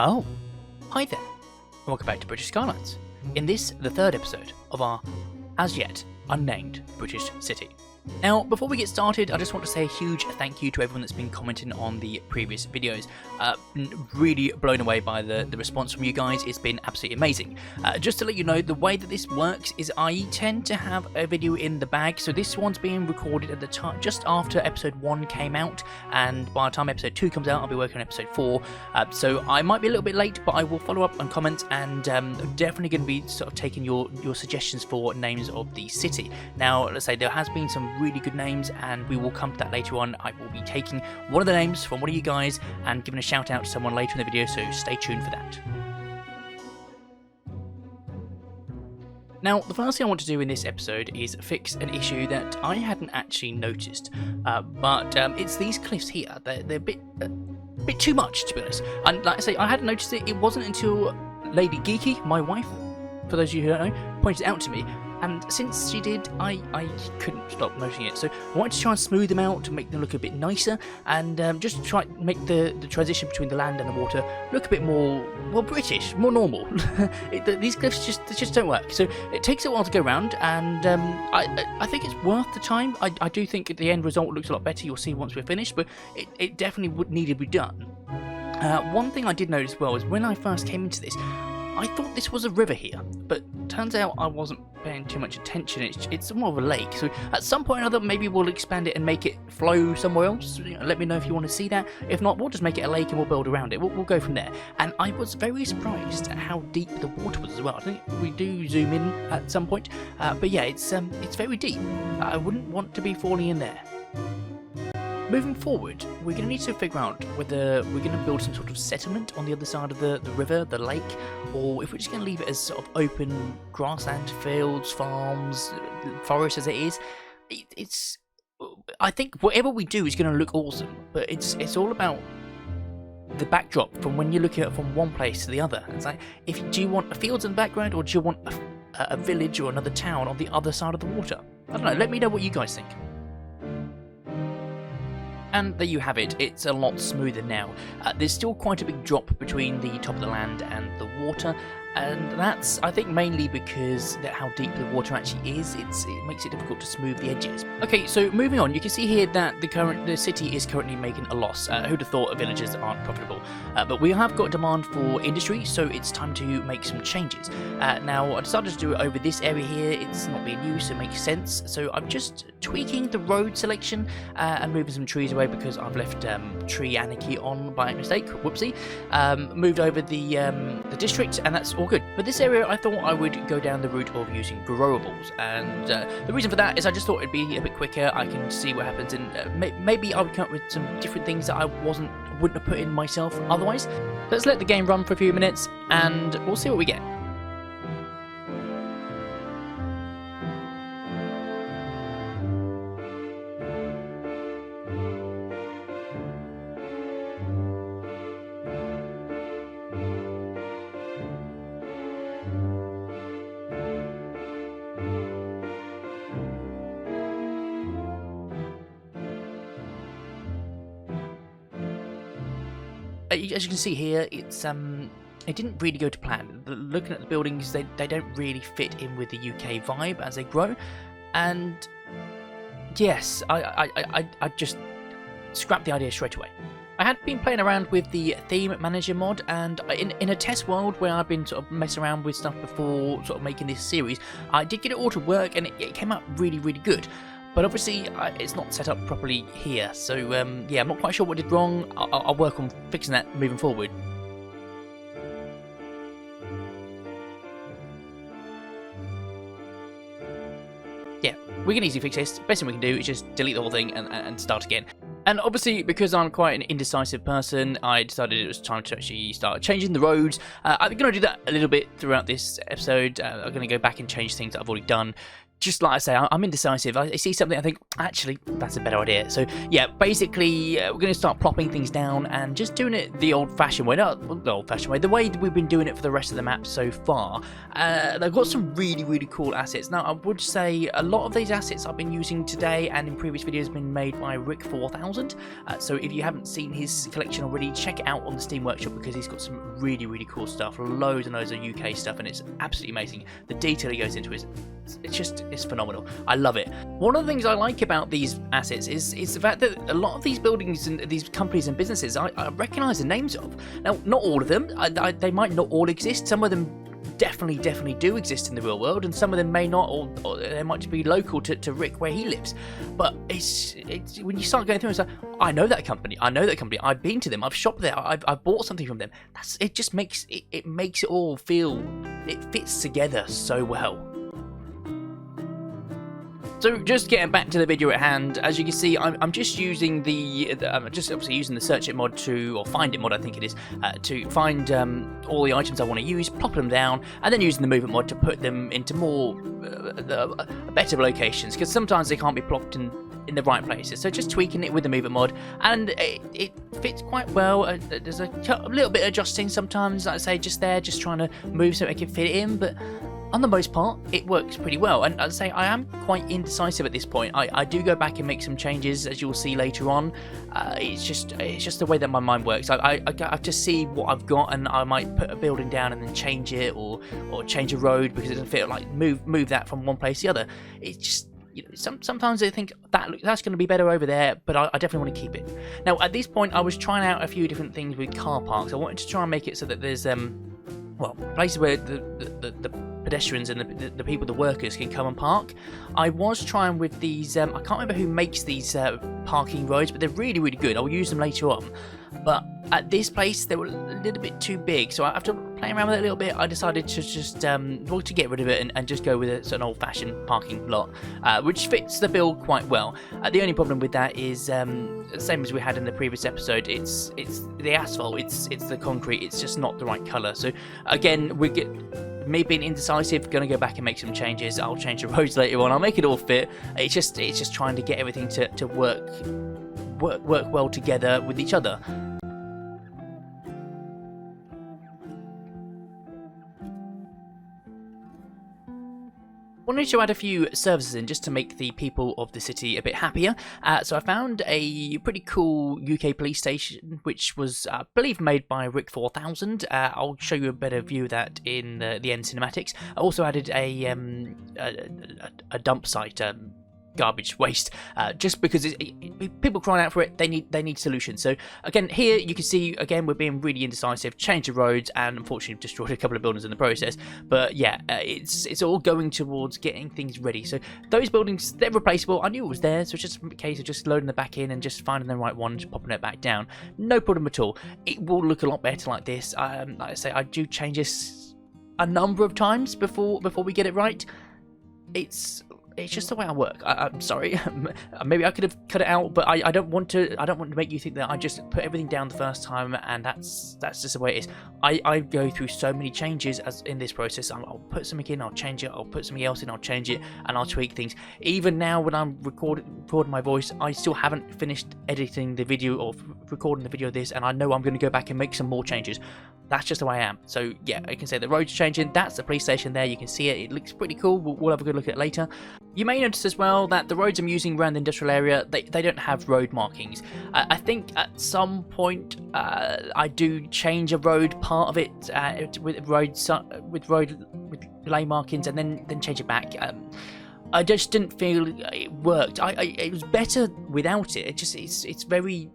Oh, hi there, and welcome back to British Skylines. In this, the third episode of our, as yet, unnamed British city. Now, before we get started, I just want to say a huge thank you to everyone that's been commenting on the previous videos. Really blown away by the response from you guys. It's been absolutely amazing. Just to let you know, the way that this works is I tend to have a video in the bag. So this one's being recorded at the time just after episode 1 came out, and by the time episode 2 comes out, I'll be working on episode 4. So I might be a little bit late, but I will follow up on comments, and definitely going to be sort of taking your suggestions for names of the city. Now, let's say there has been some really good names, and we will come to that later on. I will be taking one of the names from one of you guys and giving a shout out to someone later in the video, so stay tuned for that. Now, the first thing I want to do in this episode is fix an issue that I hadn't actually noticed, but it's these cliffs here. They're a bit too much, to be honest. And like I say, I hadn't noticed it. It wasn't until Lady Geeky, my wife, for those of you who don't know, pointed it out to me. And since she did, I couldn't stop noticing it. So I wanted to try and smooth them out to make them look a bit nicer, and just try to make the transition between the land and the water look a bit more, well, British, more normal. These cliffs just don't work. So it takes a while to go around, and I think it's worth the time. I do think the end result looks a lot better. You'll see once we're finished, but it definitely would need to be done. One thing I did notice as well is when I first came into this, I thought this was a river here, but turns out I wasn't paying too much attention. It's more of a lake, so at some point or other, maybe we'll expand it and make it flow somewhere else. Let me know if you want to see that. If not, we'll just make it a lake and we'll build around it. We'll go from there. And I was very surprised at how deep the water was as well. I think we do zoom in at some point, but yeah, it's very deep. I wouldn't want to be falling in there. Moving forward, we're going to need to figure out whether we're going to build some sort of settlement on the other side of the river, the lake, or if we're just going to leave it as sort of open grassland, fields, farms, forest as it is. I think whatever we do is going to look awesome, but it's all about the backdrop from when you look at it from one place to the other. It's like, do you want a fields in the background, or do you want a village or another town on the other side of the water? I don't know. Let me know what you guys think. And there you have it, it's a lot smoother now. There's still quite a big drop between the top of the land and the water, and that's, I think, mainly because of how deep the water actually is. It makes it difficult to smooth the edges. Okay, so moving on, you can see here that the city is currently making a loss. Who'd have thought villages aren't profitable? But we have got demand for industry, so it's time to make some changes. Now, I decided to do it over this area here. It's not being used, so it makes sense. So I'm just tweaking the road selection and moving some trees away because I've left tree anarchy on by mistake. Whoopsie. Moved over the district, and that's all good. But this area, I thought I would go down the route of using growables, and the reason for that is I just thought it'd be a bit quicker. I can see what happens, and maybe I would come up with some different things that I wouldn't have put in myself otherwise. Let's let the game run for a few minutes, and we'll see what we get. As you can see here, it didn't really go to plan. Looking at the buildings, they don't really fit in with the UK vibe as they grow, and yes, I just scrapped the idea straight away. I had been playing around with the theme manager mod, and in a test world where I've been sort of messing around with stuff before sort of making this series, I did get it all to work, and it came out really, really good. But obviously, it's not set up properly here, so yeah, I'm not quite sure what did wrong. I'll work on fixing that moving forward. Yeah, we can easily fix this. Best thing we can do is just delete the whole thing and start again. And obviously, because I'm quite an indecisive person, I decided it was time to actually start changing the roads. I'm going to do that a little bit throughout this episode. I'm going to go back and change things that I've already done, just like I say, I'm indecisive. I see something, I think, actually, that's a better idea. So, yeah, basically, we're going to start plopping things down and just doing it the old-fashioned way. Not the old-fashioned way, the way we've been doing it for the rest of the map so far. They've got some really, really cool assets. Now, I would say a lot of these assets I've been using today and in previous videos have been made by Rick4000. So if you haven't seen his collection already, check it out on the Steam Workshop because he's got some really, really cool stuff. Loads and loads of UK stuff, and it's absolutely amazing. The detail he goes into is it's phenomenal. I love it. One of the things I like about these assets is the fact that a lot of these buildings and these companies and businesses I recognise the names of. Now, not all of them. They might not all exist. Some of them definitely do exist in the real world, and some of them may not, or they might just be local to Rick where he lives. But it's when you start going through, it's like, I know that company. I've been to them. I've shopped there. I've bought something from them. It just makes it makes it all feel, it fits together so well. So just getting back to the video at hand, as you can see, I'm just using I'm just obviously using the search it mod or find it mod, I think it is, to find all the items I want to use, plop them down, and then using the movement mod to put them into more better locations, because sometimes they can't be plopped in the right places. So just tweaking it with the movement mod, and it fits quite well. There's a little bit of adjusting sometimes, like I say, just trying to move so it can fit it in, but on the most part, it works pretty well. And I'd say I am quite indecisive at this point. I do go back and make some changes, as you'll see later on. It's just the way that my mind works. I have to see what I've got, and I might put a building down and then change it, or change a road because it doesn't fit. Like move that from one place to the other. It's just, you know, sometimes I think that's going to be better over there, but I definitely want to keep it. Now, at this point, I was trying out a few different things with car parks. I wanted to try and make it so that there's places where the pedestrians and the people, the workers, can come and park. I was trying with these, I can't remember who makes these parking roads, but they're really, really good. I'll use them later on. But at this place, they were a little bit too big, so after playing around with it a little bit, I decided to just to get rid of it and just go with an old-fashioned parking lot, which fits the build quite well. The only problem with that is the same as we had in the previous episode. It's the asphalt, it's the concrete. It's just not the right colour. So again, me being indecisive, going to go back and make some changes. I'll change the roads later on. I'll make it all fit. It's just trying to get everything to work well together with each other. Wanted to add a few services in just to make the people of the city a bit happier. So I found a pretty cool UK police station, which was, I believe, made by Rick4000. I'll show you a better view of that in the end cinematics. I also added a dump site. Garbage waste, just because people crying out for it. They need solutions. So again, here you can see again we're being really indecisive. Change the roads, and unfortunately destroyed a couple of buildings in the process. But yeah, it's all going towards getting things ready. So those buildings, they're replaceable. I knew it was there, so it's just a case of just loading them back in and just finding the right one and just popping it back down. No problem at all. It will look a lot better like this. Like I say, I do change this a number of times before we get it right. It's just the way I work. I'm sorry. Maybe I could have cut it out, but I don't want to. I don't want to make you think that I just put everything down the first time, and that's just the way it is. I go through so many changes as in this process. I'll put something in, I'll change it. I'll put something else in, I'll change it, and I'll tweak things. Even now, when I'm recording my voice, I still haven't finished editing the video or recording the video of this, and I know I'm going to go back and make some more changes. That's just the way I am. So yeah, I can say the road's changing. That's the police station there. You can see it. It looks pretty cool. We'll have a good look at it later. You may notice as well that the roads I'm using around the industrial area, they don't have road markings. I think at some point I do change a road part of it with lane markings, and then change it back. I just didn't feel it worked. It was better without it. It's very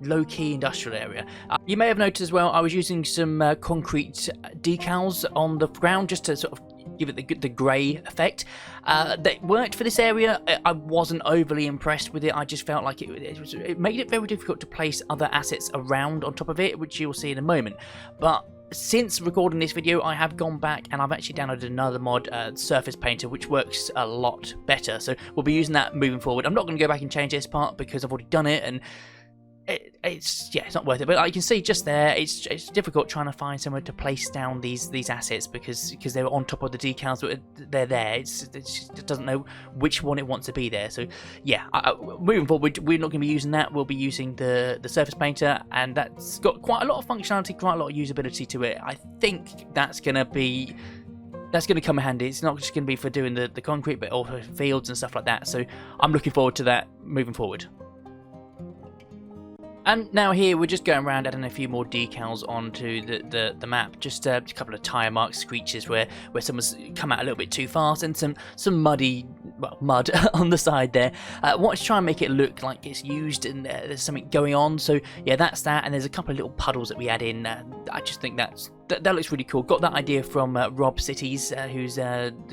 low-key industrial area. You may have noticed as well I was using some concrete decals on the ground just to sort of give it the grey effect. That worked for this area. I wasn't overly impressed with it. I just felt like it made it very difficult to place other assets around on top of it, which you'll see in a moment. But since recording this video, I have gone back and I've actually downloaded another mod, Surface Painter, which works a lot better. So we'll be using that moving forward. I'm not going to go back and change this part because I've already done it, and it's not worth it. But you can see just there, it's difficult trying to find somewhere to place down these assets because they're on top of the decals, but they're there. It just doesn't know which one it wants to be there. So yeah, moving forward, we're not going to be using that. We'll be using the surface painter, and that's got quite a lot of functionality, quite a lot of usability to it. I think that's going to come in handy. It's not just going to be for doing the concrete, but also fields and stuff like that. So I'm looking forward to that moving forward. And now here we're just going around adding a few more decals onto the map. Just a couple of tyre marks, screeches where someone's come out a little bit too fast, and some mud on the side there. Want to try and make it look like it's used and there's something going on. So yeah, that's that. And there's a couple of little puddles that we add in. I just think that looks really cool. Got that idea from Rob Cities, who's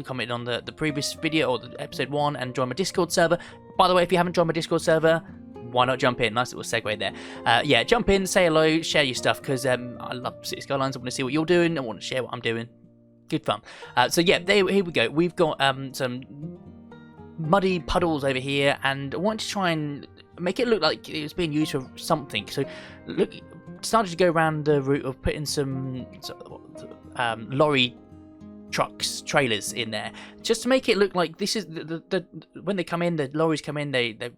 commented on the previous video or the episode 1 and joined my Discord server. By the way, if you haven't joined my Discord server, why not jump in? Nice little segue there. Yeah, jump in, say hello, share your stuff, because I love Cities Skylines. I want to see what you're doing. I want to share what I'm doing. Good fun. So yeah, here we go. We've got some muddy puddles over here, and I want to try and make it look like it was being used for something. So look, started to go around the route of putting some lorry trucks, trailers in there, just to make it look like this is when they come in, the lorries come in, they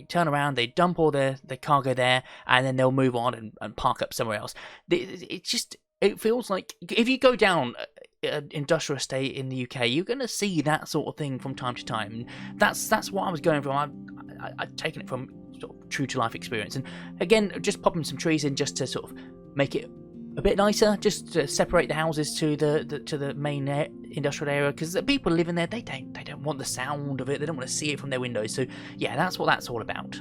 turn around, they dump all their cargo there, and then they'll move on and park up somewhere else. It feels like if you go down an industrial estate in the UK, you're going to see that sort of thing from time to time. That's what I was going from. I've taken it from sort of true to life experience, and again, just popping some trees in just to sort of make it a bit nicer, just to separate the houses to the main industrial area, because the people living there, they don't want the sound of it, they don't want to see it from their windows. So yeah, that's what that's all about.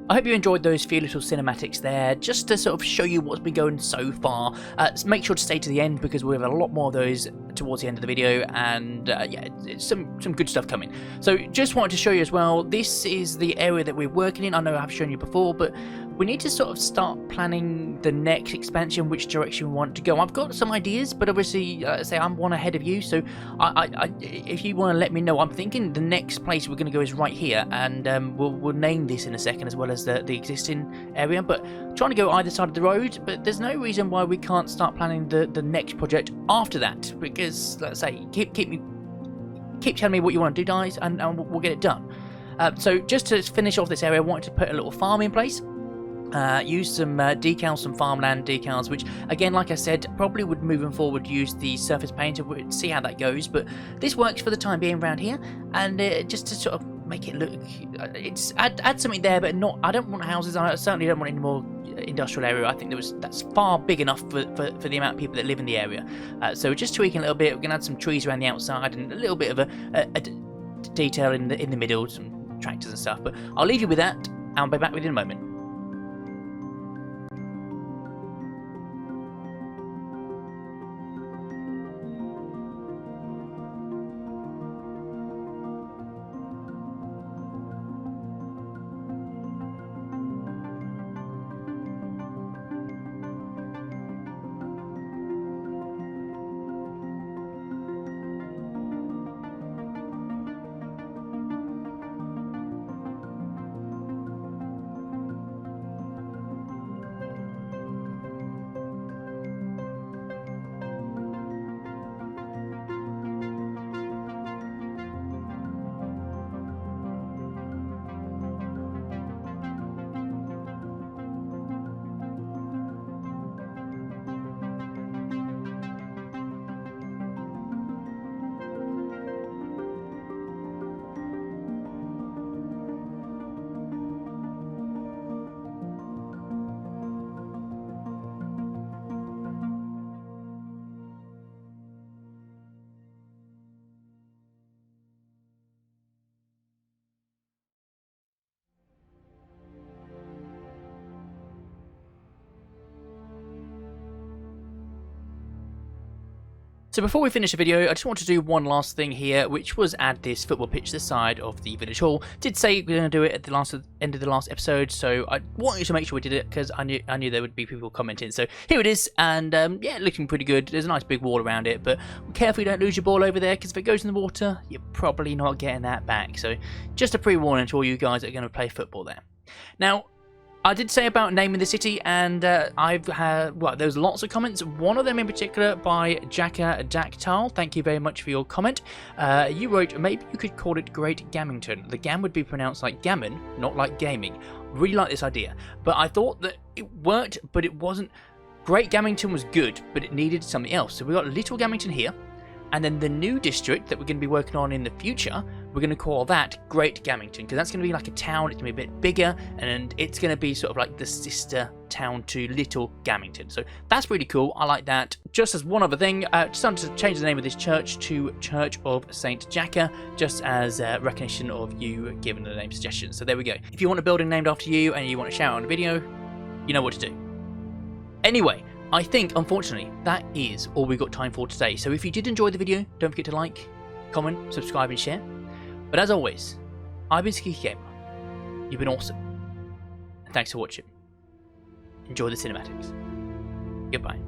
I hope you enjoyed those few little cinematics there, just to sort of show you what's been going so far. Make sure to stay to the end, because we have a lot more of those towards the end of the video, and yeah, it's some good stuff coming. So just wanted to show you as well, this is the area that we're working in. I know I've shown you before, but we need to sort of start planning the next expansion, which direction we want to go. I've got some ideas, but obviously, say I'm one ahead of you, so if you want to let me know, I'm thinking the next place we're going to go is right here, and we'll name this in a second, as well as the existing area, but trying to go either side of the road. But there's no reason why we can't start planning the next project after that, because, let's say, keep telling me what you want to do, guys, and we'll get it done. So just to finish off this area, I wanted to put a little farm in place. Use some decals, some farmland decals, which again, like I said, probably would moving forward use the surface painter, we'll see how that goes, but this works for the time being around here, and just to sort of make it look, it's add something there, but not, I don't want houses, I certainly don't want any more industrial area. I think that's far big enough for the amount of people that live in the area. So just tweaking a little bit, we're going to add some trees around the outside and a little bit of a detail in the middle, some tractors and stuff, but I'll leave you with that, and I'll be back with you in a moment. So before we finish the video, I just want to do one last thing here, which was add this football pitch to the side of the village hall. Did say we we're going to do it at the end of the last episode, so I wanted to make sure we did it because I knew there would be people commenting. So here it is, and yeah, looking pretty good. There's a nice big wall around it, but be careful you don't lose your ball over there, because if it goes in the water, you're probably not getting that back. So just a pre-warning to all you guys that are going to play football there. Now, I did say about naming the city, and I've had, well, there's lots of comments. One of them in particular by Jacka Dactyl. Thank you very much for your comment. You wrote, maybe you could call it Great Gammington. The gam would be pronounced like gammon, not like gaming. Really like this idea, but I thought that it worked, but it wasn't. Great Gammington was good, but it needed something else. So we got Little Gammington here, and then the new district that we're going to be working on in the future, we're going to call that Great Gammington, because that's going to be like a town. It's going to be a bit bigger, and it's going to be sort of like the sister town to Little Gammington. So that's really cool. I like that. Just as one other thing, just wanted to change the name of this church to Church of Saint Jacka, just as recognition of you giving the name suggestions. So there we go. If you want a building named after you and you want to shout out on a video, you know what to do. Anyway, I think, unfortunately, that is all we've got time for today. So if you did enjoy the video, don't forget to like, comment, subscribe, and share. But as always, I've been Ski Gamer. You've been awesome. And thanks for watching. Enjoy the cinematics. Goodbye.